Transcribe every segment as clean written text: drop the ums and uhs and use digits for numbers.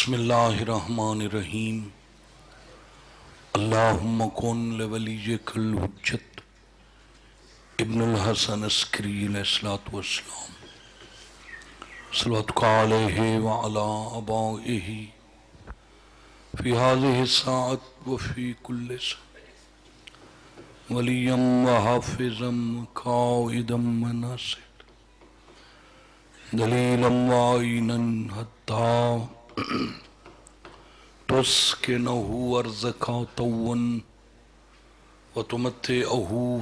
بسم اللہ الرحمن الرحیم اللہم کن لولیک الحجت ابن الحسن عسکری علیہ السلام صلواتک علیہ وعلا آبائہ فی هذه الساعة وفی کل ساعة ولیا وحافظا قائدا وناصرا دلیلا وعینا حتی تسکنہ ارضکا طوا وتمتعہ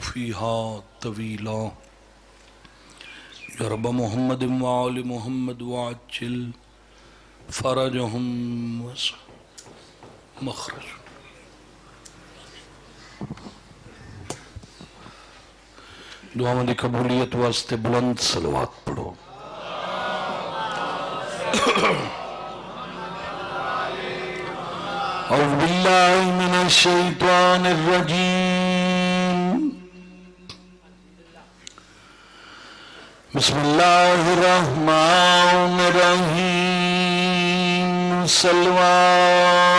فیہا طویلا یا رب محمد وآل محمد وعجل فرجہم مخرج. دعا مندی قبولیت واسطے بلند صلوات پڑھو. اعوذ باللہ من الشیطان الرجیم بسم اللہ الرحمن الرحیم صلوات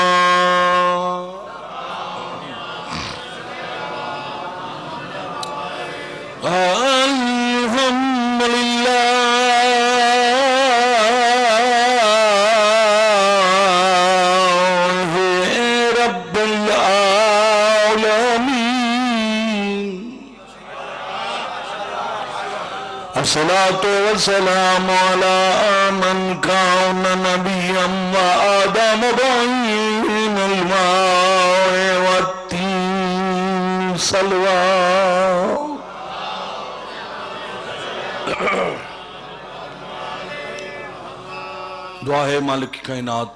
الحمدللہ الصلاة والسلام على من كان نبيا وآدم بين الماء والتين صلوات. دعا ہے مالک کائنات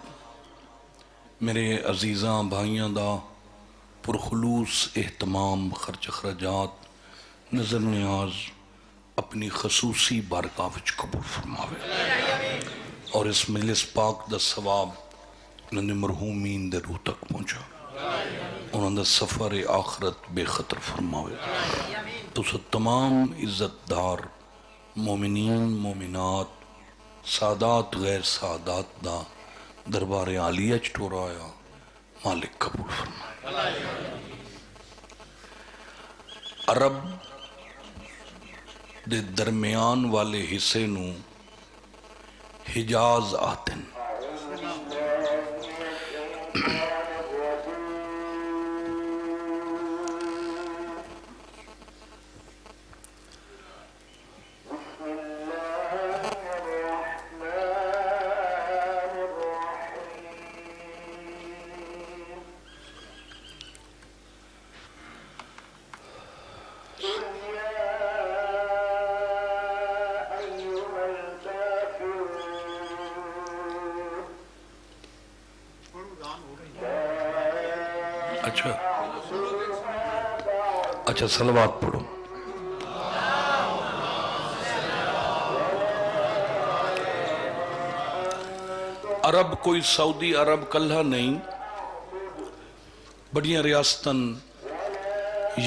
میرے عزیزاں بھائیاں دا پرخلوص اہتمام خرچ اخراجات نظر نیاز اپنی خصوصی بارگاہ وچ قبول فرماوے اور اس مجلس پاک دا ثواب انہوں نے مرحومین دے روح تک پہنچا انہوں نے سفر آخرت بے خطر فرماوے تو سب تمام عزت دار مومنین مومنات سادات غیر سادات دا دربار عالیہ چٹورا آیا مالک قبول فرمائے. عرب دے درمیان والے حصے نو حجاز آتن. اچھا صلوات پڑھو. عرب کوئی سعودی عرب کلہ نہیں بڑیاں ریاستاں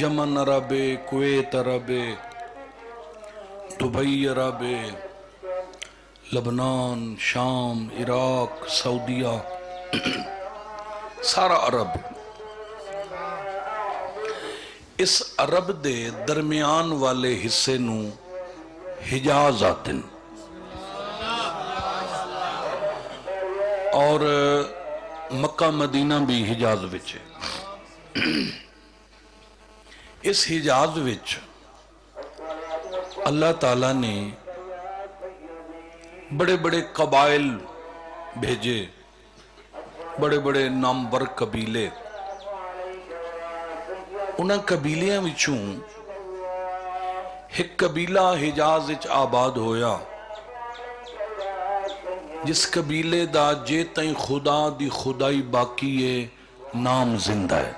یمن عرب کویت عرب دبئی عرب لبنان شام عراق سعودیہ سارا عرب. اس عرب دے درمیان والے حصے نو حجاز آتن اور مکہ مدینہ بھی حجاز وچ ہے. اس حجاز وچ اللہ تعالیٰ نے بڑے بڑے قبائل بھیجے بڑے بڑے نامور قبیلے. انہاں قبیلیاں وچوں ایک قبیلہ حجاز وچ آباد ہویا جس قبیلے دا جے تائیں خدا دی خدائی باقی ہے نام زندہ ہے.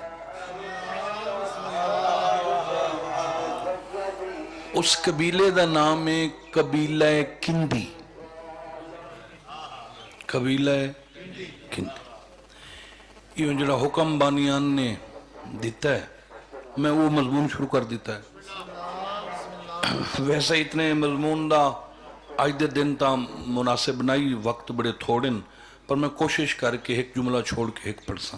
اس قبیلے دا نام ہے قبیلہ کندی. قبیلہ کندی یہ جڑا حکم بانیان نے دیتا ہے میں وہ مضمون شروع کر دیتا ہے. ویسے اتنے مضمون دا آج دے دن تا مناسب نہیں وقت بڑے تھوڑن پر میں کوشش کر کے ایک جملہ چھوڑ کے ایک پڑھ سا.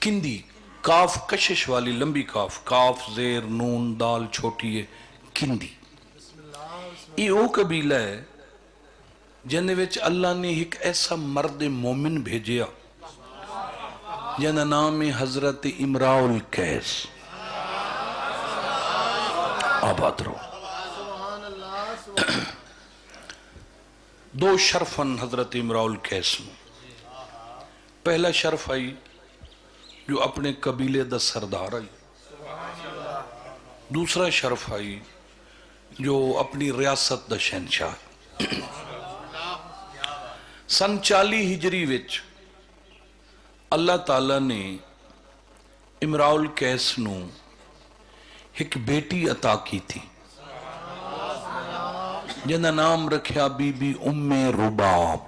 کندی کاف کشش والی لمبی کاف، کاف زیر نون دال چھوٹی ہے، کندی. یہ وہ قبیلہ ہے جن وچ اللہ نے ایک ایسا مرد مومن بھیجیا جن نام ہے حضرت امراء القیس. آباد رہو. دو شرفن حضرت امراء القیس میں. پہلا شرف آئی جو اپنے قبیلے دا سردار آئی. دوسرا شرف آئی جو اپنی ریاست دا شہنشاہ. سن 40 ہجری وچ اللہ تعالیٰ نے امراء القیس نو ایک بیٹی عطا کی تھی جنہا نام رکھیا بی بی ام رباب.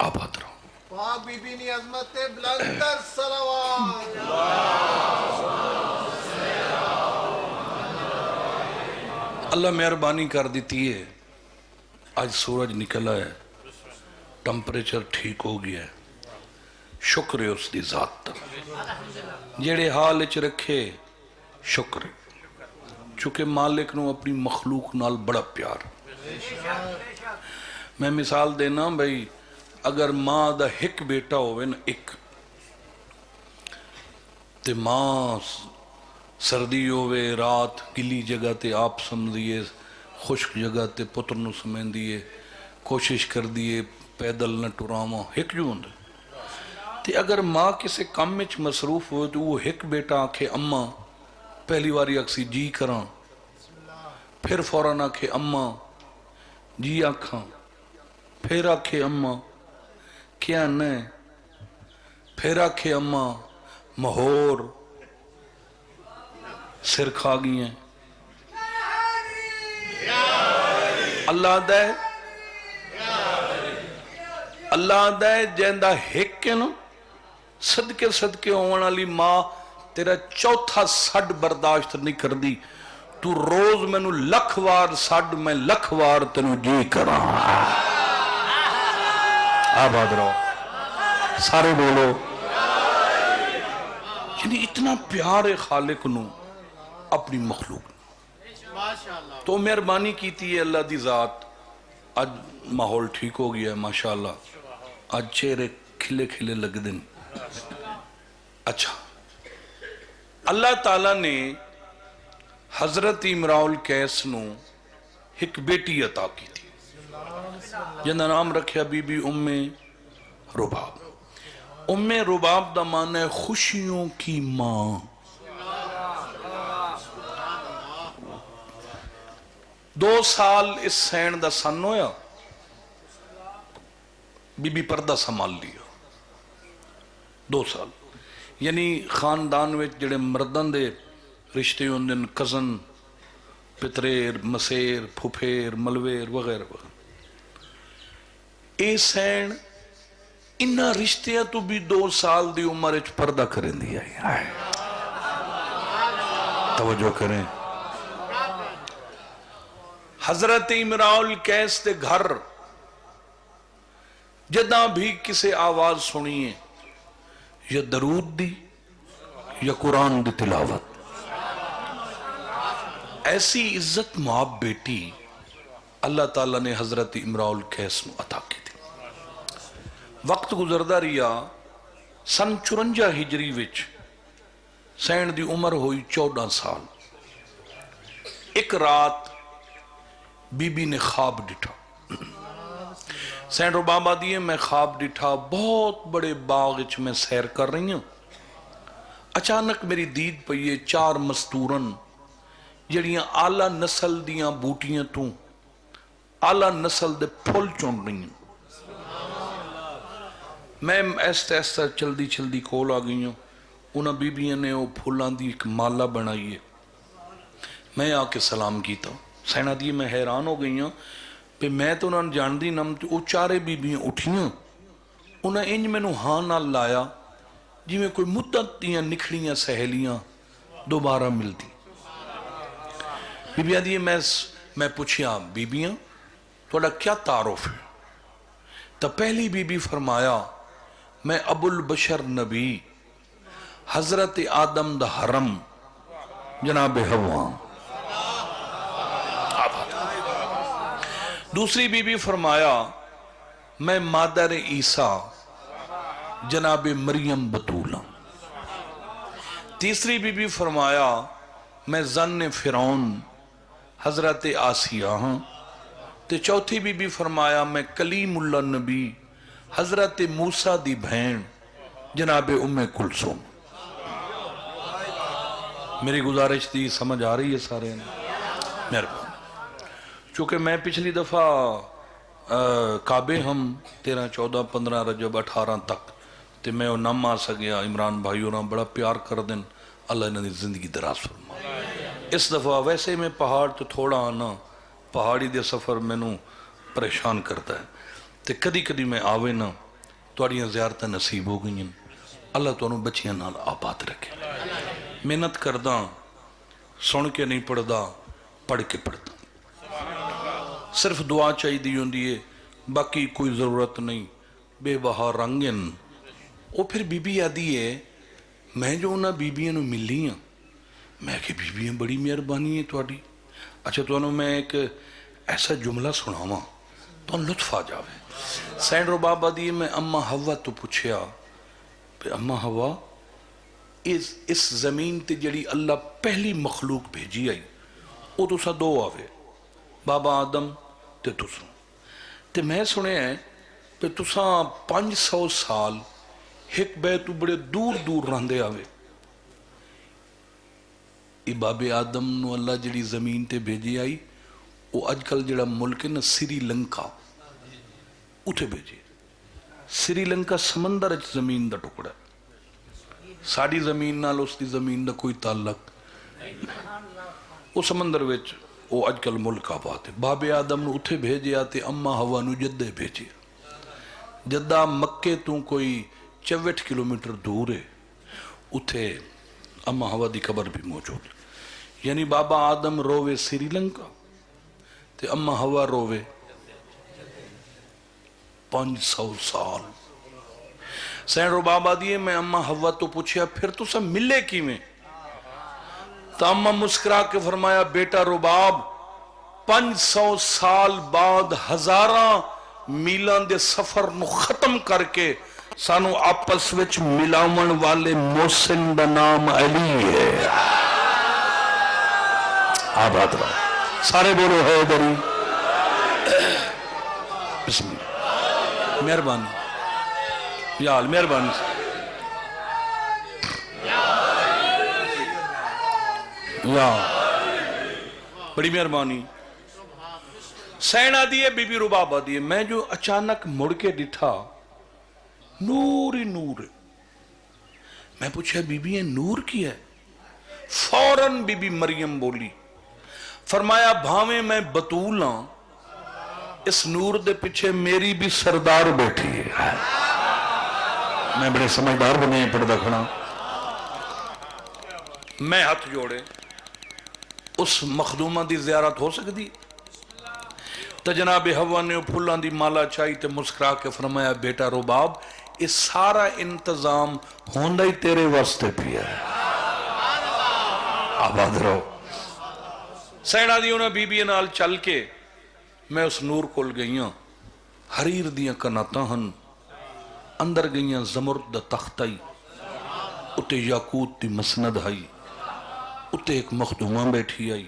آباد رہو. پاک بی بی نی عظمت بلندر صلوات. اللہ مہربانی کر دیتی ہے. آج سورج نکلا ہے، ٹمپریچر ٹھیک ہو گیا ہے. شکر ہے اس دی ذات تا جیڑے حال اچ رکھے. شکر ہے چونکہ مالک نو اپنی مخلوق نال بڑا پیار. میں مثال دینا بھئی، اگر ماں دا ایک بیٹا ہوئے نا، ایک تے ماں سردی ہوئے رات گلی جگہ تے آپ سمجھئے، خشک جگہ تے پتر نو سمجھ دیئے، کوشش کر دیئے پیدل نہ ٹراما ایک جو ہوں. تے اگر ماں کسے کام میں مصروف ہوئے تو وہ ایک بیٹا آکھے اماں، پہلی واری اکسی جی کراں، پھر فوراں آکھے اماں جی آکھاں، پھر آکھے اماں کیا نہیں، پھر آکھے اماں مہور سر کھا گئی ہیں. اللہ دے اللہ دے جیندہ ہک کے نا صدقے صدقے ہونا لی ماں تیرا چوتھا سڈ برداشت نہیں کر دی. تو روز میں نو لکھ وار سڈ، میں لکھ وار تینو جی کراں. آباد رہو. سارے بولو. یعنی اتنا پیار ہے خالق نو اپنی مخلوق. تو مہربانی کیتی ہے اللہ دی ذات. آج ماحول ٹھیک ہو گیا ہے ماشاءاللہ. آج چہرے کھلے کھلے لگ دن. اچھا، اللہ تعالیٰ نے حضرت امراء القیس نو ایک بیٹی عطا کی تھی جنہا نام رکھیا بی بی ام رباب. ام رباب دا معنی ہے خوشیوں کی ماں. 2 سال اس سین دا سن ہویا، بی بی پردہ سنبھال لیا. 2 سال یعنی خاندان میں جڑے مردان دے رشتے ہوندن، کزن، پتریر، مسیر، پھوپھیر، ملویر وغیرہ وغیرہ. اے سین انہا رشتیاں تو بھی 2 سال دی عمر اچھ پردہ کریں دیا ہے. توجہ کریں. حضرت امراء القیس دے گھر جدہ بھی کسے آواز سنیے، یا درود دی یا قرآن دی تلاوت. ایسی عزت معاب بیٹی اللہ تعالیٰ نے حضرت امراء القیس نو عطا کی تھی. وقت گزردہ رہا. سن 54 ہجری وچ سین دی عمر ہوئی 14 سال. ایک رات بی بی نے خواب ڈٹھا. سین رباب آدھی میں خواب ڈٹھا، بہت بڑے باغ اچھ میں سیر کر رہی ہوں. اچانک میری دید پئیے 4 مستورن جڑیاں آلہ نسل دیاں بوٹیاں تو آلہ نسل دے پھول چون رہی ہیں. میں ایسا ایسا چلدی چلدی کول آ گئی ہوں. انہاں بی بیاں نے وہ پھولان دی ایک مالا بنائی ہے. میں آ کے سلام کیتا. سینہ دی میں حیران ہو گئی ہوں پہ میں تو انہوں نے جان دی نم وہ 4 بی بیاں اٹھیاں. انہاں انج میں نو ہاں نہ لایا جی میں کوئی مدت دیاں نکھڑیاں سہیلیاں دوبارہ ملتی. بی بیاں دی میں پوچھیا بی بیاں تھوڑا کیا تعارف ہے؟ تو پہلی بی بی فرمایا میں ابو البشر نبی حضرت آدم دا حرم جناب حوا. دوسری بی بی فرمایا میں مادر عیسیٰ جناب مریم بطول ہوں. تیسری بی بی فرمایا میں زن فرعون حضرت آسیہ ہوں. تے چوتھی بی بی فرمایا میں کلیم اللہ نبی حضرت موسیٰ دی بہن جناب ام کلثوم. میری گزارش دی سمجھ آ رہی ہے سارے؟ مہربان. چونکہ میں پچھلی دفعہ کعبے ہم 13 14 15 رجب 18 تک تے میں نہ آ سکیا. عمران بھائی ہونا بڑا پیار کر دیں, اللہ انہوں نے زندگی دراز فرما. اس دفعہ ویسے میں پہاڑ تو تھوڑا آنا, پہاڑی دے سفر میں نو پریشان کرتا ہے تے کدی کدی میں آوے نا توڑیاں زیارتیں نصیب ہو گئی ہیں. اللہ تو انہوں بچیاں نال آباد رکھے. محنت کردہ سن کے نہیں پڑھدا, پڑھ کے پڑھدا. صرف دعا چاہی دی ہوندی ہے, باقی کوئی ضرورت نہیں. بے بہا رنگن وہ پھر بی بی آدھی ہے میں جو انہاں بیبیاں نو ملی ہاں, میں کہ بیبیاں بڑی مہربانی ہے تواڈی. اچھا تو انہوں میں ایک ایسا جملہ سناواں تو لطف آ جاوے. سینڈ رباب آدھی ہے میں اما ہوا تو پوچھیا پہ اما ہوا اس زمین تے جڑی اللہ پہلی مخلوق بھیجی آئی وہ تو سا دو آوے, بابا آدم تے تسوں. تے میں سنے ہیں کہ تساں 500 سال ایک بے تو بڑے دور دور رہندے آوے. ای باب آدم نو اللہ جڑی زمین تے بھیجی آئی وہ اج کل جڑا ملک ہے نا سری لنکا اتھے بھیجی. سری لنکا سمندر اچ زمین دا ٹکڑا ہے, ساڑی زمین نال اس دی زمین دا کوئی تعلق. وہ سمندر وچ وہ اج کل ملک آباد ہے. باب آدم نو اتھے بھیجے آتے, اما ہوا نو جدے بھیجے. جدہ مکے تو کوئی 64 کلومیٹر دور ہے, اتھے اما ہوا دی قبر بھی موجود. یعنی بابا آدم روے سری لنکا تے اما ہوا روے 500 سال. سین رباب آدھی ہے میں اما ہوا تو پوچھیا پھر تو سب ملے کی میں؟ تو اما مسکرا کے فرمایا بیٹا رباب 500 سال بعد ہزاراں میلان دے سفر نو ختم کر کے سانو آپس وچ ملاون والے محسن دا نام علی ہے. آباد رہا سارے بولو ہے دری. بسم اللہ. مہربانی یا مہربانی یا بڑی مہربانی. سینا دیئے بی بی ربابہ دیئے میں جو اچانک مڑ کے ڈٹھا نور ہی نور. میں پوچھا بی بی یہ نور کی ہے؟ فوراً بی بی مریم بولی, فرمایا بھاویں میں بطول ہاں اس نور دے پیچھے میری بھی سردار بیٹھی ہے. میں بڑے سمجھدار بنے پردہ کھڑا. میں ہاتھ جوڑے اس مخدومہ دی زیارت ہو سکتی؟ تو جناب حوا نے پھولان دی مالا چاہی تے مسکرا کے فرمایا بیٹا رباب اس سارا انتظام ہوندہ ہی تیرے واسطے پیا ہے. آباد رہو. سینا دیونا بی بی نال چل کے میں اس نور کول گئیاں. حریر دیاں کناتاں ہن, اندر گئیاں زمرد دا تختائی, اتے یاقوت دی مسند آئی, اتے ایک مخدومہ بیٹھی آئی,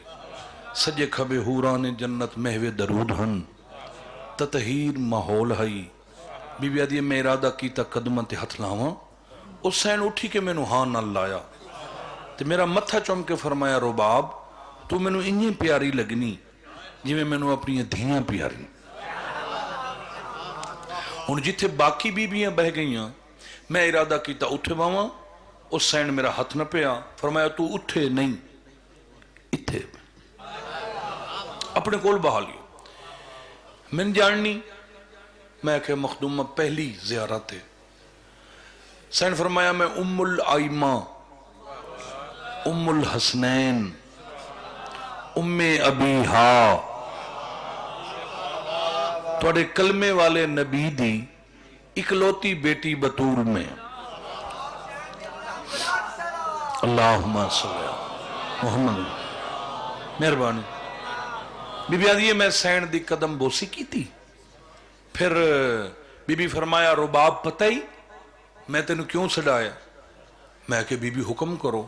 سجے کھبے حوران جنت محو درود ہن, تطہیر ماحول ہائی. بی بی آدھی میں ارادہ کیتا قدمہ تے ہتھ لاواں. اس سین اٹھی کے میں نو ہاں نہ لایا تے میرا متھا چوم کے فرمایا رباب تو میں نو انہیں پیاری لگنی جی میں نو اپنی دھیاں پیاری. ان جتھے باقی بیبیاں بہ گئیاں میں ارادہ کیتا اٹھے باواں. اس سین میرا ہاتھ نہ پیا, فرمایا تو اٹھے نہیں اتھے اپنے کول بہا لیو. میں جاننی میں کہ مخدومہ پہلی زیارت ہے. سین فرمایا میں ام الائمہ ام الحسنین ام ابیہا تھوڑے کلمے والے نبی دی اکلوتی بیٹی بطول میں اللہم صلی محمد مہربانی بی بی آدھی میں سین دی قدم بوسی کی تھی پھر بی بی فرمایا رباب پتہ ہی میں تینوں کیوں سڑایا میں کہ بی بی حکم کرو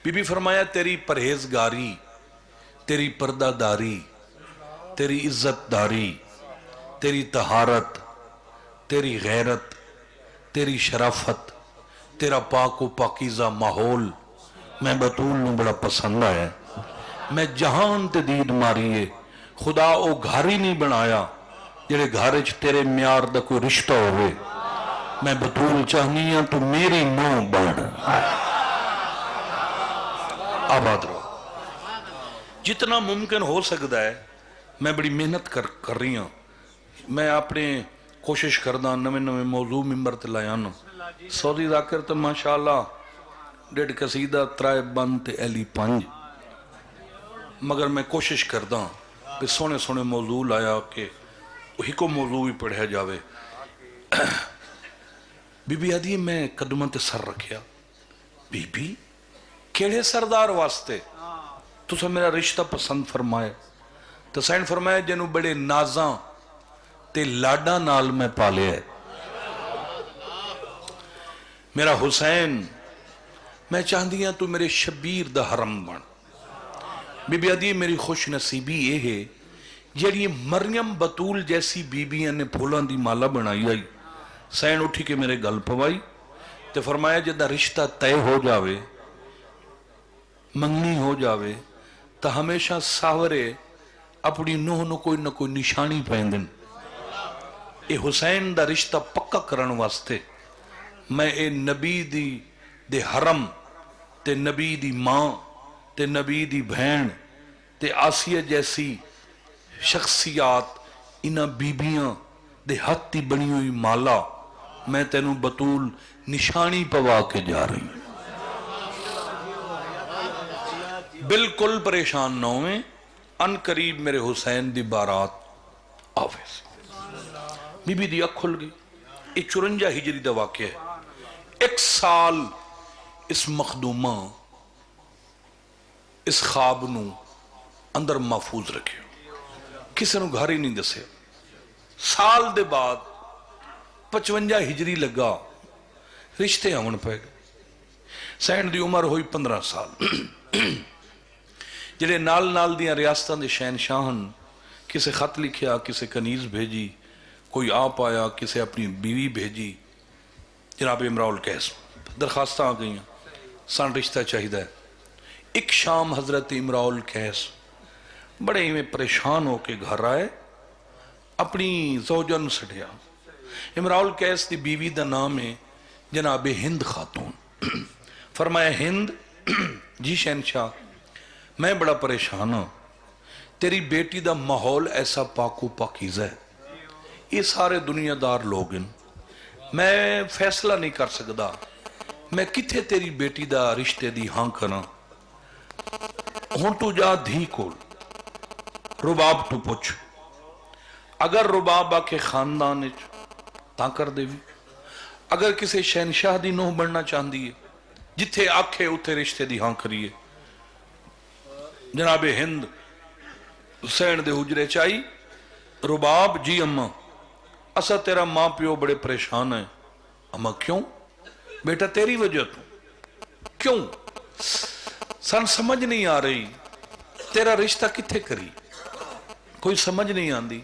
بی بی فرمایا تیری پرہیزگاری تیری پردہ داری تیری عزت داری تیری طہارت تیری غیرت تیری شرافت تیرا پاک و پاکیزہ ماحول میں بطول نو بڑا پسند آیا میں جہان تے دید ماریے خدا او گھر ہی نہیں بنایا جڑے گھر چ تیرے میار دا کوئی رشتہ ہوئے میں بطول چاہنی ہوں تو میری نو بڑھ آباد رہو جتنا ممکن ہو سکتا ہے میں بڑی محنت کر رہی ہوں میں اپنے کوشش کردہ نوے موضوع ممبر تے لایاں سعودی ذاکر تو ماشاءاللہ 1.5 قصیدہ 3 بند تے اہلی 5 مگر میں کوشش کردہ کہ سونے سونے موضوع لایا کہ وہی کو موضوع بھی پڑھا جاوے بی بی آدھی میں قدمہ تے سر رکھیا بی بی کیڑے سردار واسطے تو سا میرا رشتہ پسند فرمائے تو سین فرمائے جنہوں بڑے نازاں تے لاڈا نال میں پالے ہے میرا حسین میں چاہندیاں تو میرے شبیر دا حرم بن بی بی آدھی میری خوش نصیبی یہ ہے جیڑی مریم بطول جیسی بیبیاں نے پھولان دی مالا بنائی آئی سین اٹھی کے میرے گل پوائی تے فرمایا جدہ رشتہ طے ہو جاوے منگنی ہو جاوے تا ہمیشہ ساورے اپنی نوہ نو کوئی نہ کوئی نشانی پہندن اے حسین دا رشتہ پکا کرن واسطے میں اے نبی دے حرم تے نبی دی ماں تے نبی دی بہن تے آسیہ جیسی شخصیات انہ بیبیاں دے ہاتھ تی بنی ہوئی مالا میں تینوں بطول نشانی پوا کے جا رہی ہوں بالکل پریشان نہ ہوئے ان قریب میرے حسین دی بارات آوے بی بی دی اکھ کھل گئی یہ 54 ہجری دا واقعہ ہے 1 سال اس مخدومہ اس خواب نو اندر محفوظ رکھے کسی نو گھر ہی نہیں دسے سال دے بعد 55 ہجری لگا رشتے آمن پہ گئے سین دی عمر ہوئی 15 سال جڑے نال دیاں ریاستان دے شہنشاہن کسے خط لکھیا کسے کنیز بھیجی کوئی آپ آیا کسے اپنی بیوی بھیجی جناب امراء القیس درخواستہ آ گئی سان رشتہ چاہیدہ ہے ایک شام حضرت امراء القیس بڑے ہی میں پریشان ہو کے گھر آئے اپنی زوجن سڑیا امراء القیس دی بیوی دا نام ہے جناب ہند خاتون فرمایا ہند جی شہنشاہ میں بڑا پریشان ہوں تیری بیٹی دا ماحول ایسا پاک و پاکیزہ ہے یہ سارے دنیا دار لوگ ہیں میں فیصلہ نہیں کر سکتا میں کتھے تیری بیٹی دا رشتے دی ہاں کرنا ہوں تو جا دھی کول رباب تو پوچھ اگر رباب آکے خاندان تاں کر دے بھی اگر کسی شہنشاہ دی نوح بڑھنا چاہندی ہے جتھے آکھے اتھے رشتے دی ہاں کریے جناب ہند حسین دے حجرے چاہی رباب جی اماں اسا تیرا ماں پیو بڑے پریشان ہیں اماں کیوں بیٹا تیری وجہ تو کیوں سن سمجھ نہیں آ رہی تیرا رشتہ کتھے کری کوئی سمجھ نہیں آندی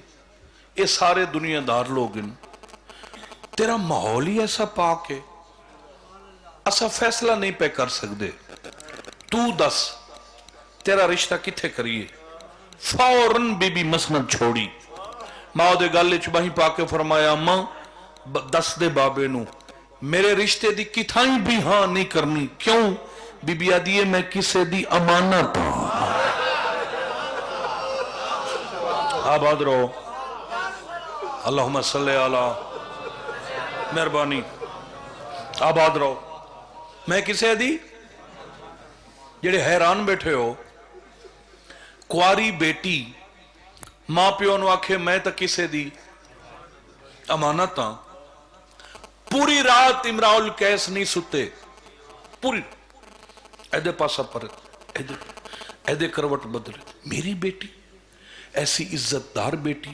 یہ سارے دنیا دار لوگ ہیں تیرا ماحول ہی ایسا پاک ہے اسا فیصلہ نہیں پہ کر سکتے تو دس تیرا رشتہ کتھے کریے فوراً بی بی مسند چھوڑی ماں دے گالے چباہی پاکے فرمایا ماں دس دے بابے نو میرے رشتے دی کتھائیں بھی ہاں نہیں کرنی کیوں بی بی آدیے میں کسے دی امانت آباد رہو اللہم صلی علی مہربانی آباد رہو میں کسے دی جڑے حیران بیٹھے ہو کواری بیٹی ماں پیو نو آکھے میں تا کسے دی امانت پوری رات امراؤ القیس نہیں ستے، پوری ایدے پاسا پر ایدے کروٹ بدلے. میری بیٹی ایسی عزت دار بیٹی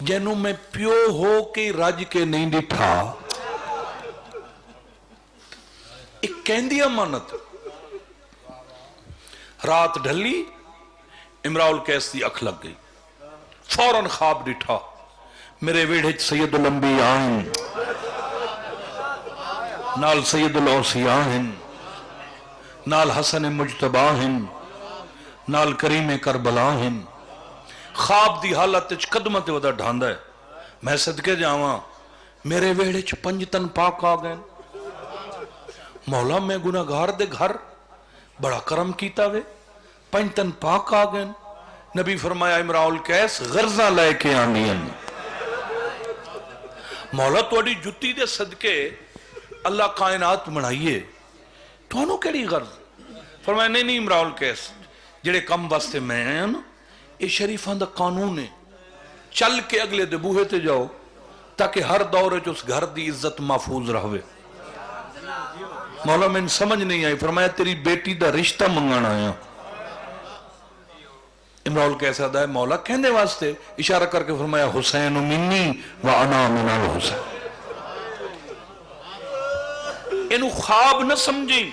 جنہوں میں پیو ہو کے رج کے نہیں ڈٹھا. ایک کہندی امانت. رات ڈھلی، امراؤ القیس دی اکھ لگ گئی، فوراً خواب ڈٹھا میرے ویڑھے سید الانبیاء ہیں، نال سید الاوصیاء ہیں، نال حسن مجتبی ہیں، نال کریم کربلا ہیں. خواب دی حالت قدمت ودا ڈھاندا ہے. میں صدقے جاواں میرے ویڑے 5 تن پاک آ گئے. مولا میں گناہگار دے گھر بڑا کرم کیتا وے، 5 تن پاک آ گئے. نبی فرمایا امراؤ القیس غرضاں لے کے آنی ہیں. مولا توڑی جتی دے صدقے اللہ کائنات بنائیے، تو انہوں کیڑی غرض؟ فرمایا نہیں امراؤ القیس جڑے کم واسطے میں ہیں نا، یہ شریفان دا قانون ہے، چل کے اگلے دے بوہے تے جاؤ تاکہ ہر دورے جو اس گھر دی عزت محفوظ رہوے. مولا میں سمجھ نہیں آئی. فرمایا تیری بیٹی دا رشتہ منگانا آیا. امراؤ القیس ہے مولا کہندے واسطے اشارہ کر کے فرمایا حسین منی و انا من الحسین. انہوں خواب نہ سمجھی،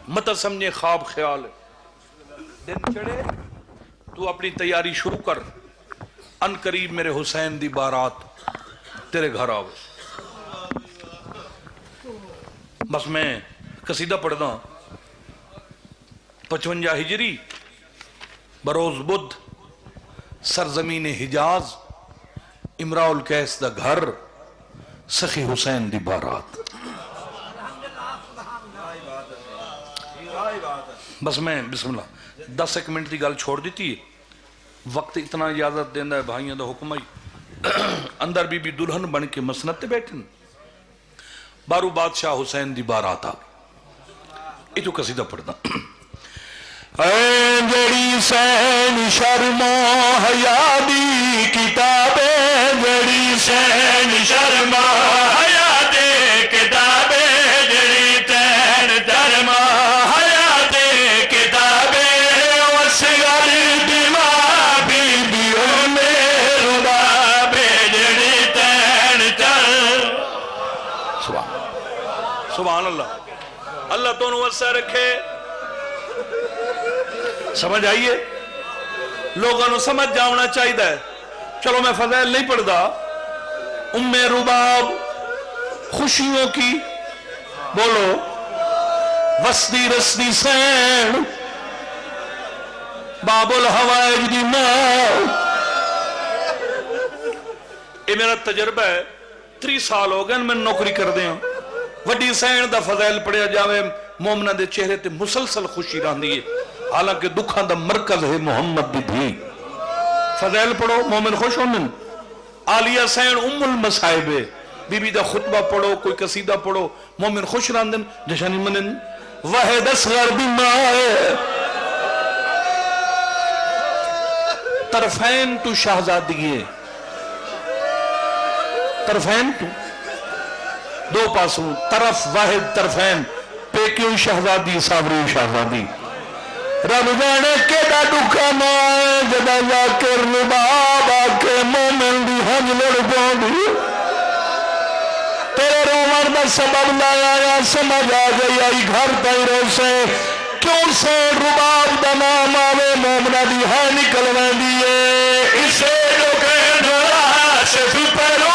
مت سمجھے خواب خیال ہے. دن چڑھے تو اپنی تیاری شروع کر، ان قریب میرے حسین دی بارات تیرے گھر آوے. بس میں قصیدہ پڑھدا 55 ہجری بروز بدھ سرزمین حجاز امراؤ القیس دا گھر سخی حسین دی بارات. بس میں بسم اللہ 10 منٹ دی گل چھوڑ دیتی ہے. وقت اتنا اجازت دیندہ ہے بھائیوں دا حکم آئی. اندر بی بی دلہن بن کے مسند تے بیٹھن، بارو بادشاہ حسین دی بارات آ گئی. تو قصیدہ پڑھنا اے جڑی سین شرما حیا دی کتابیں، جڑی سین شرما حیا دی کتابیں، جڑی تین درما حیا دی کتابیں، اس گل دیما بی بیوں میں ربابے، جڑی تین چل. سبحان اللہ. اللہ تو انہوں وسع رکھے. سمجھ آئیے؟ لوگوں نے سمجھ جاؤنا چاہیے. چلو میں فضائل نہیں پڑھدا. ام رباب خوشیوں کی بولو، وسدی رسدی سین باب الحوائج دی ماں. یہ میرا تجربہ ہے. 3 سال ہو گئے میں نوکری کر دیا. وڈی سین دا فضائل پڑھیا جاوے مومنہ دے چہرے تے مسلسل خوشی رہندی ہے، حالانکہ دکھان دا مرکز ہے محمد دی دھی. فضائل پڑھو مومن خوش ہوندن. عالیہ سین ام المصائب ہے، بی بی دا خطبہ پڑھو، کوئی قصیدہ پڑھو، مومن خوش رہندن جشنی منن. واحد اصغر بیمائے طرفین تو شہزادیے، طرفین تو دو پاسوں، طرف واحد طرفین، پیکیوں شہزادی سابری شہزادی. رب جانے کے دا دکھا مائے جدا ذاکر رباب آکے مومن دی ہنج لڑ پوندی. تیرے رومر دا سبب لایا یا سمجھ آ گئی آئی گھر تیرے سے کیوں سے رباب دا نام آوے مومنہ دی ہے نکل میں دیئے. اسے جو کہ نورا سے پیروں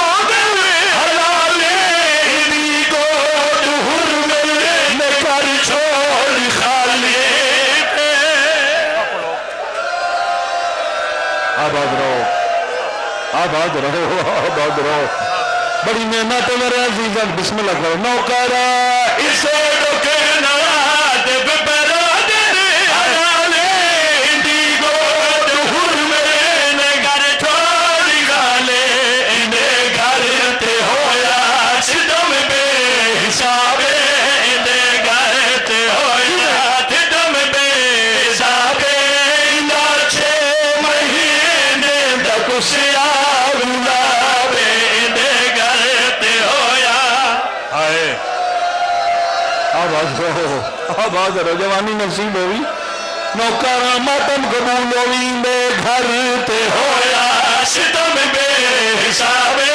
آباد رہو آباد رہو. بڑی نعمت ہے میرے عزیزان. بسم اللہ کرو. نوکرا اسے ڈکے نواد بپرا دے حلالے انڈیگو دہور میں نے گھر چھوڑی گالے اندے گھر تے ہویا صدم بے حسابے اندے گھر تے ہویا صدم بے حسابے. اندر 6 مہینے تک سیا آواز جوانی نصیب ہوئی نوکراں ماتم قبول ہوئی دے گھر تے ہویا ستم بے حسابے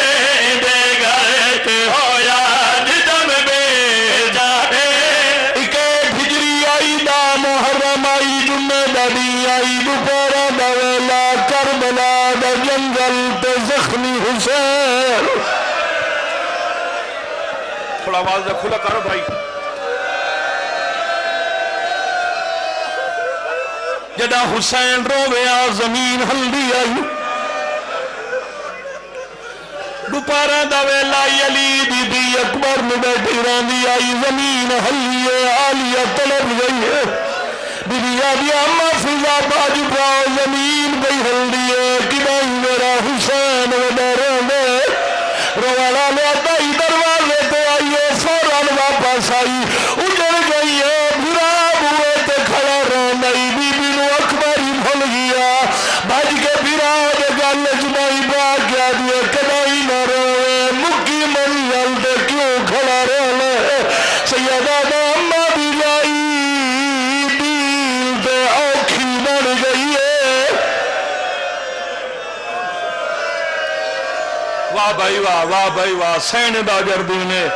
دے گھر تے ہویا ستم بے جانے ایک ہجری آئی دا محرم آئی جمعہ دا دی آئی دوپہر دا ویلا کربلا دا جنگل تے زخمی حسین تھوڑا آواز کھلا کرو بھائی جدا حسین رویا زمین ہلدی آئی دوپہر دا ویلا علی بی بی اکبر میں بیٹھی راندی آئی زمین ہلی عالیہ طلب گئی ہے بی بی آدھی اما فضا باج پاؤ زمین بھئی ہلدی ہے کہ بھائی میرا حسین ودروں دے روالا لے آئی دروازے تے آئیے فوراً واپس آئی اجڑ گئی ہے بھراب ہوئے تے کھڑا روندائی بی بی نو اکبر ہی بھول گیا بھاج کے بھراب گل جمائی با کیا دیے کدائی نہ روے مکی منزل تے کیوں کھڑا روے سیدہ دا اما بھی جائی دیل تے اوکھی بن گئی ہے واہ بھائی واہ واہ بھائی واہ سین دا جردینے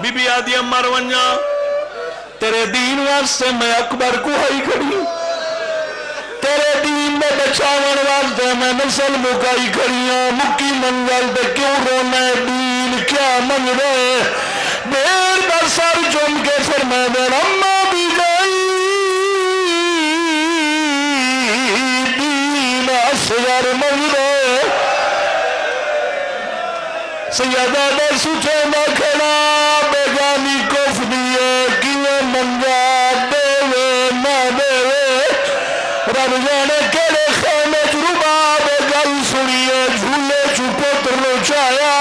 بی بی آدھی امار ونجا تیرے دین واسطے میں اکبر کو ہائی کھڑی تیرے دین میں بچاون واسطے میں نسل مکائی کھڑیاں مکی منگل دے کیوں رونا ہے دین کیا منگ رہے دیر دا سر چم کے پھر میں دیر اماں بھی گئی دین اصغر منگ رہے سیدہ دے سوچے نہ کھڑا بیگانی کف دیئے کیوے منگا دے نہ دے رب جانے کیڑے خیمے جرباب گل سنیے جھولے چپوتر لو چایا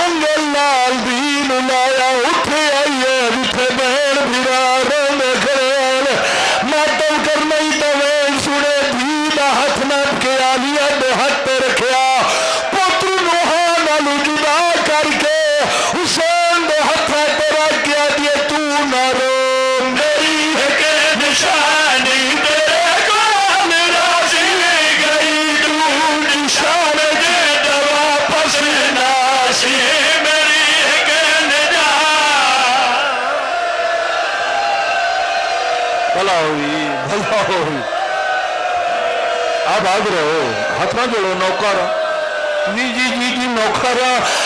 انگل لال دین لایا اٹھے آئیے جتھے بہن بھرا رونے کھڑے ماتم کرنائی توین سنے دھیدہ ہاتھ نب کے آلیا دے ہاتھ پہ رکھیا پوتر نوحانا لجدا کر کے حسین دے ہاتھ پہ رکھیا دیے تو نہ رو میری ہے کہ نشانی تیرے کون راضی گئی تو نشان دے دوا پس ناسی میری ہے کہ نجا بھلا ہوئی بھلا ہوئی آپ آگ رہو ہاتھ نہ جوڑو نوکر جی جی جی جی نوکر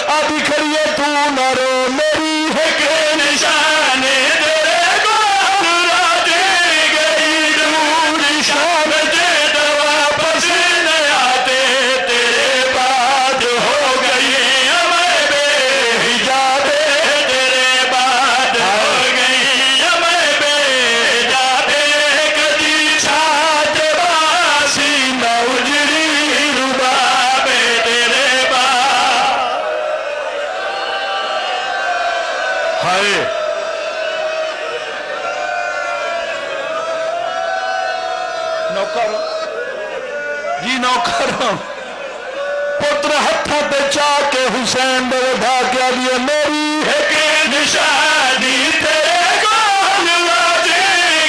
آدھی کھڑیے تو نہ رو میری ہے کہ نشان تیرے کون راضی گئی تو نشان دے دوا پس نہ آتے تیرے بعد ہو گئی ہمیں بے حجابے تیرے بعد ہو گئی ہمیں بے حجابے کدی چھات باسی نہ اجری ربابے تیرے بعد ہائے نوکر جی نوکر پتر ہتھا پہ چاہ کے حسین دے اٹھا کے دیے میری ہے کہ نشانی تیرے کون راضی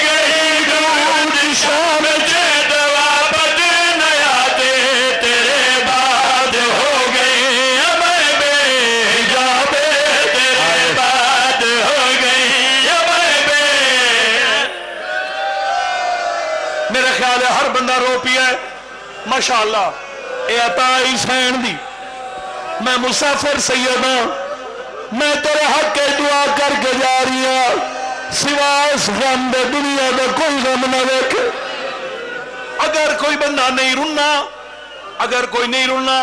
گئی دور نشان دے دوا بد نیاتے تیرے بعد ہو گئی ہمیں بے حجابے تیرے بعد ہو گئی ہمیں بے میرے خیال ہے ہر بندہ رو پیا ہے ماشاءاللہ اے عطا حسین دی میں مسافر سیدہ میں تیرے حق کے دعا کر کے جا رہی ہوں سوا اس غم دے دنیا دا کوئی غم نہ دیکھے اگر کوئی بندہ نہیں رننا اگر کوئی نہیں رننا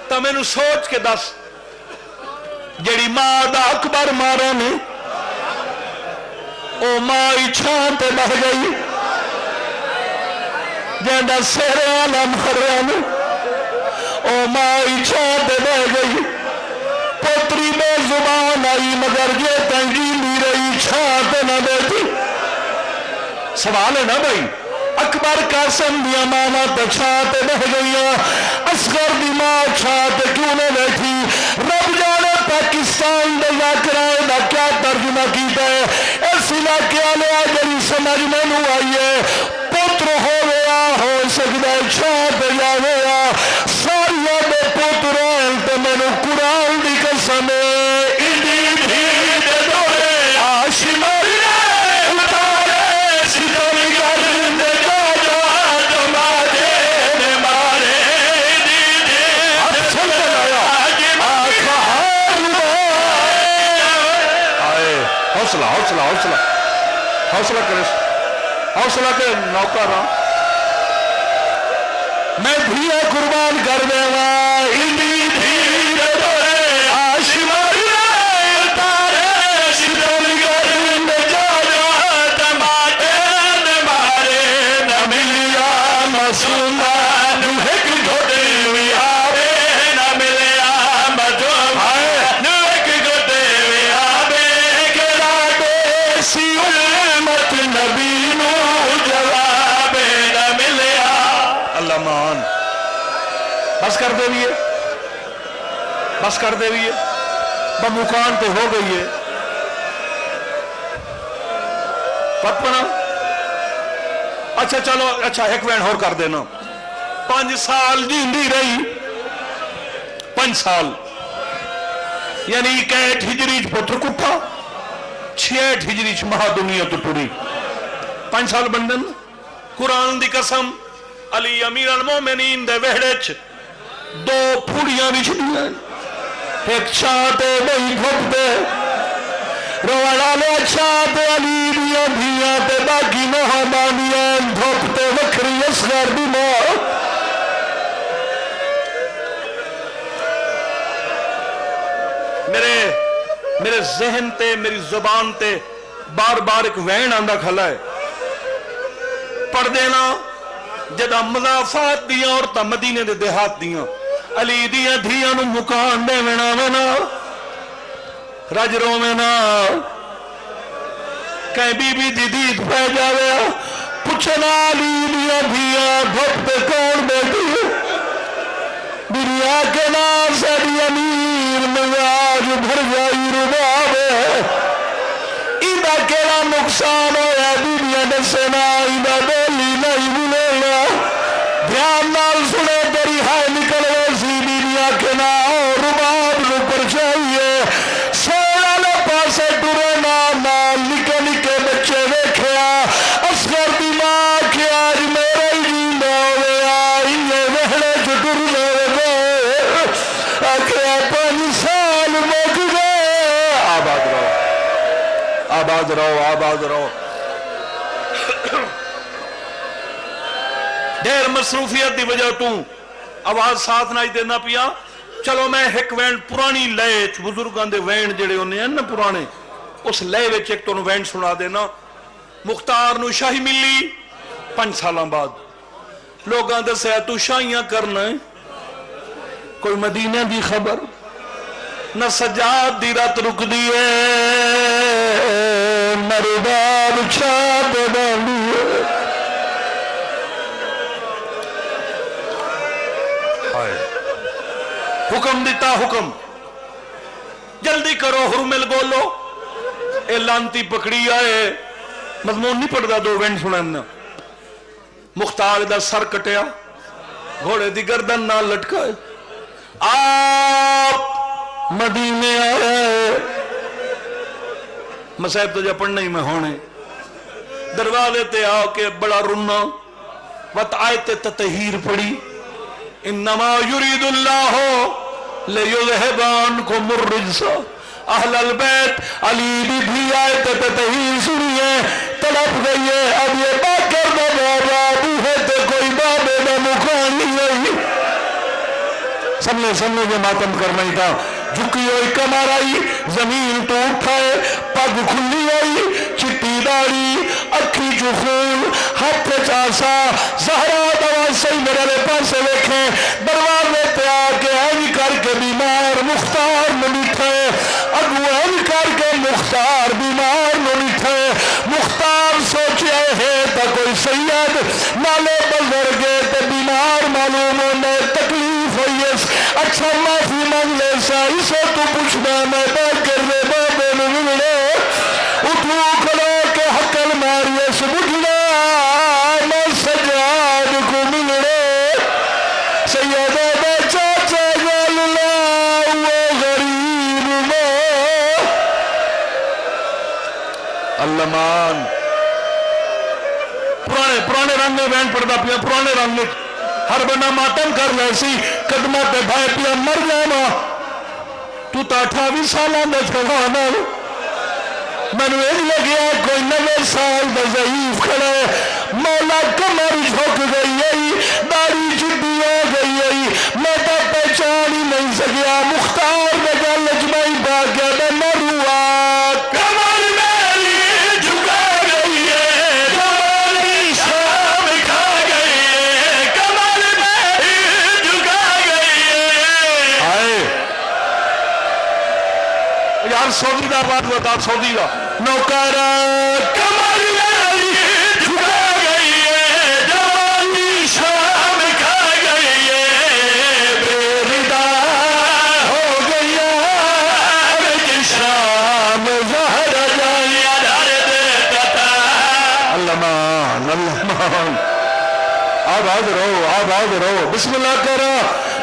تو میں نے سوچ کے دس جیڑی ماں دا اکبر مارا نے او ماں چھان تے بہ گئی جیندہ سیرے والا مارا نے او ماں چھان تے بہ گئی پوتری میں زبان آئی مگر یہ تنگی لی رہی چھان تے نہ دیتی سوال ہے نا بھائی اکبر قاسم دیا ماما تے چھاتے بہ گئیاں، اصغر دی ماں چھاتے کیوں نہ بیٹھی؟ رب جانے پاکستان دے ذاکرائے دا کیا ترجمہ کیتا ہے۔ اس علاقے والے جڑی سمجھ مینوں آئی ہے، پتر ہو گیا ہو سکتا ہے چھاتے جا گیا، ساریا دے پتر ہیں تے مینوں قرآن دی قسم ایڈی بھیڑ دے دورے آشمار حوصلہ حوصلہ حوصلہ حوصلہ کرے، حوصلہ کے نوکر ہاں میں دھیا قربان کر دے گا ایڈی بھیڑ دورے آشمار تارے ستم گرد جا جا ٹماٹے مارے نہ ملیا مسلمان ایک گھوٹے بھی آوے نہ ملیا مسلمان ایک گھوٹے بھی آوے کہ راڈے سی علمت نبی نو جواب نہ ملیا۔ اللہ مان بس کر دے بھی ہے، بس کر دے بھی ہے، بمکان تو ہو گئی ہے پتنا۔ اچھا چلو اچھا ایک وین اور کر دینا، 5 سال جیندی رہی، 5 سال یعنی 61 ہجری پتر کٹھا، 66 ہجری مہا دنیا تو ٹری، 5 سال بندن۔ قرآن دی قسم علی امیر المومنین دے وہڑے چ 2 پھوڑیاں بھی چھڑیاں، ایک چھاتے بہی گھپ دے روڑا لے چھاتے علی دیاں دھیاں تے باقی مہمانیاں گھپ تے وکھری اصغر دی ماں۔ میرے ذہن تے میری زبان تے بار بار ایک وین آندہ کھلا ہے، پڑھ دینا جدہ مضافات دیاں اور تا مدینے دے دیہات دیاں علی دیاں دھیاں نو مکان دے وینا رج رو وینا کہیں بی بی دی دید پہ جاوے پچھنا علی دیاں دھیاں گھپ تے کون بیٹی دنیا کے نام سے بھی امیر مزاج بھر جائی ربابے ایدہ کیڑا نقصان ہویا دنیا دسنا ایدہ دلی نہیں بلینا دھیان نال سنے تیری ہائے نکل ویسی دنیا کے نام رباب نپر چاہیے سوڑا لے پاسے ٹورے نام نکے نکے بچے دیکھیا اصغر دی ماں کی آج میرے ہی جیندہ ہوئے آئی یہ وہڑے چٹر لے آکھیا 5 سال مک گئے۔ آباد رہو آباد رہو آباد رہو۔ دیر مصروفیت دی وجہ تو آواز ساتھ نہ دینا پیا، چلو میں ایک وین پرانی لئے بزرگاں دے وین جڑے ہونے ہیں نا پرانے اس لئے وچ ایک تو وین سنا دینا۔ مختار نو شاہی ملی 5 سالاں بعد، لوگاں دے سے تو شاہیاں کرنا ہے، کوئی مدینہ دی خبر نہ سجاد دی رات رک دیئے مرباب چھاپ باندیے۔ حکم دیتا حکم جلدی کرو حرمل گولو اے لانتی پکڑی آئے مضمون نہیں پڑھ دا 2 وینڈ سننا۔ مختار دا سر کٹیا گھوڑے دی گردن نہ لٹکائے آپ مدینے آئے مسائب تو جا پڑھنا ہی میں ہونے دروازے تے آ کے بڑا رننا وط آیت تطہیر پڑی انما یرید اللہ لیذہبانکم الرجس اہل البیت علی بھی آیت تطہیر سنیے تڑپ گئی ہے اب یہ باکر دا بابا بوہے تے کوئی بابے دا مکانی نہیں سمنے کے ماتم کرنا ہی تھا جھکی ہوئی کمر آئی زمین تو اٹھائے پگ کھلی آئی چٹی داڑی اکھی جو خون ہاتھ چاسا زہرا دوا صحیح میرے پاسے دیکھیں دروازے پہ آ کے ایوی کر کے بیمار مختار میں بیٹھے اگو ایوی کر کے مختار بیمار میں بیٹھے مختار سوچے ہے تا کوئی سید نالے بزرگے تے بیمار معلوم ہونے تکلیف ہوئی اس اچھا معافی مانگ لے سا اسے تو پوچھنا میں بات کر رہے بابے نگلے اٹھو کھڑو کے حقل ماری اس بجھنا میں سجاد کو ملے سیدہ دا چاچا جاللہ وہ غریب میں اللہمان پرانے رنگ میں بین پڑتا پیا پرانے رنگ میں ہر بنا ماتم کر لے سی قدمہ پہ بھائی پیا مر جانا تو تا 28 سالہ میں چھوانا میں نے ایک لگیا کوئی 90 سال دا ضعیف کھڑا ہے مولا کمر جھوک گئی ہے داڑھی چٹی ہو گئی ہے میں تو پہچان ہی نہیں سکیا مختار بگا لجمائی باگیا دا مروا کمر میری جھکا گئی ہے کمر شام کھا گئی ہے کمر میری جھکا گئی ہے آئے یار سعودی دا بات بتا سعودی دا نوکارا کمر میری جھکا گئی ہے جوانی شام کھا گئی ہے بیردہ ہو گئی ہے شام زہر جائی ادھر دیتا تھا اللہمان اللہمان آباد رہو بسم اللہ کرا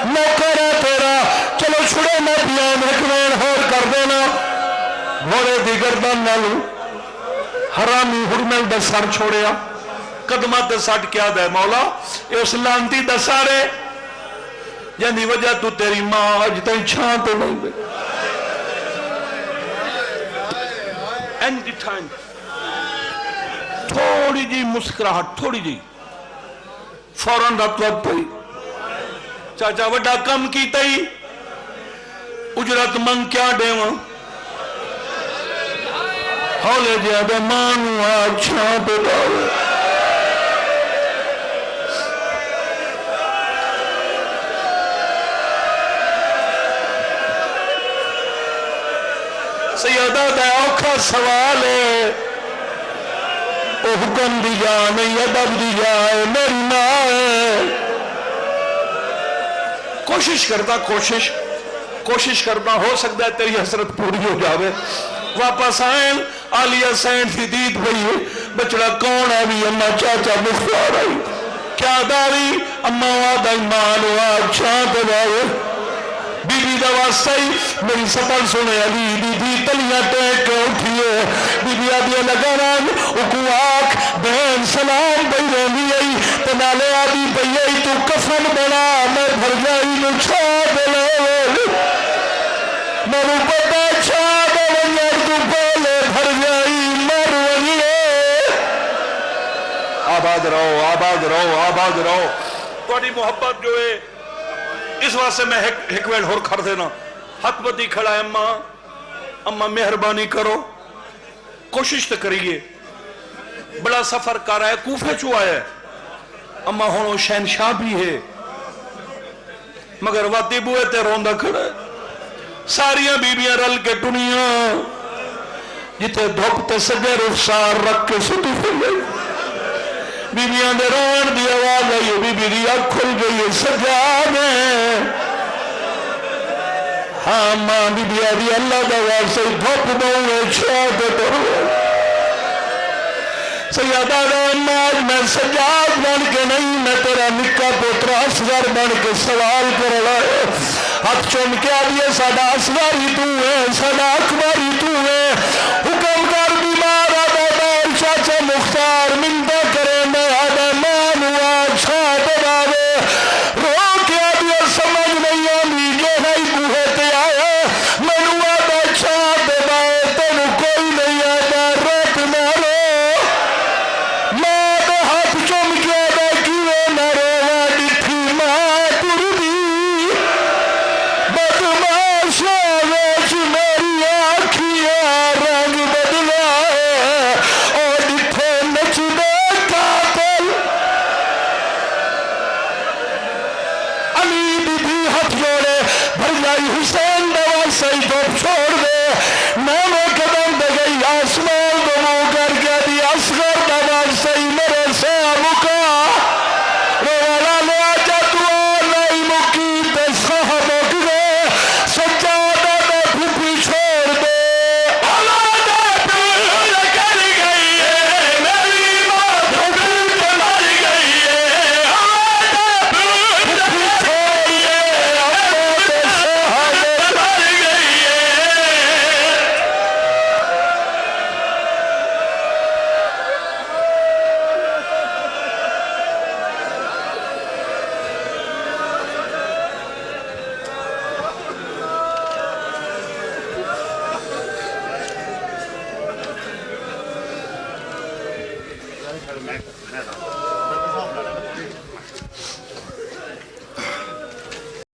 نوکارا تیرا چلو چھڑے نہ پیان رکھوین ہور کر دینا گھوڑے دی گردن نالو حرامی حرمل دا سر چھوڑیا قدمہ تے سٹ کیا دے مولا اے اس لانتی دا سارے جاندی وجہ تو تیری ماں آج تائی چھان تو نہیں دے اینڈی ٹائم تھوڑی جی مسکراہٹ تھوڑی جی فوراں رات وقت پئی چاچا وڈا کم کی تئی اجرت منگ کیا دے وہاں ہولے جیادہ مانو آج چھان پہ داؤ سیدہ دا اوکھا سوال ہے او حکم دی جانے ادب دی جائے میری ماں ہے کوشش کرتا ہو سکتا ہے تیری حسرت پوری ہو جاوے واپس آئیں آلیہ سین کی دید بھئی بچڑا کون آوی اممہ چاچا مختار آئی کیا داری اممہ وعدہ ایمان وعد چھانت داوے بی بی دا واسطائی میری سپل سنے علی بی بی تلیاں ٹیک کے اٹھئے بی بی آدھے لگران اکو آکھ بہن سلام بھئی رہنی آئی تنالے آدھی بھئی آئی تو کفن بنا میں بھر جائی نو چھا دلے مرو پتا چھا دلے تو پہلے بھر جائی مرو آباد رہو توڑی محبت جو ہے اس واسطے میں ہکویل ہور کھڑ دینا حق بدی کھڑا ہے اممہ مہربانی کرو کوشش تو کریے بڑا سفر کر رہا ہے کوفے چوا ہے اممہ ہونو شہنشاہ بھی ہے مگر واتی بوئے تے روندہ کھڑا ہے ساریاں بیبیاں رل کے ٹنیاں جتے دھوکتے سجے رخسار رکھ کے سٹی پھر گئی بیبیاں دے روان دی آواز آئی بی بی دی آنکھ کھل گئی سجادے ہاں ماں بی بی آدھی اللہ دا واسے دھوپ دوئے چھوٹے تو سیادہ دا اماج میں سجاد بن کے نہیں میں تیرا نکا پوترا اصغر بن کے سوال کر رہا ہے ہاتھ چون کے آدھئے ساڑا اصغر ہی تو ہے ساڑا اکبر ہی تو ہے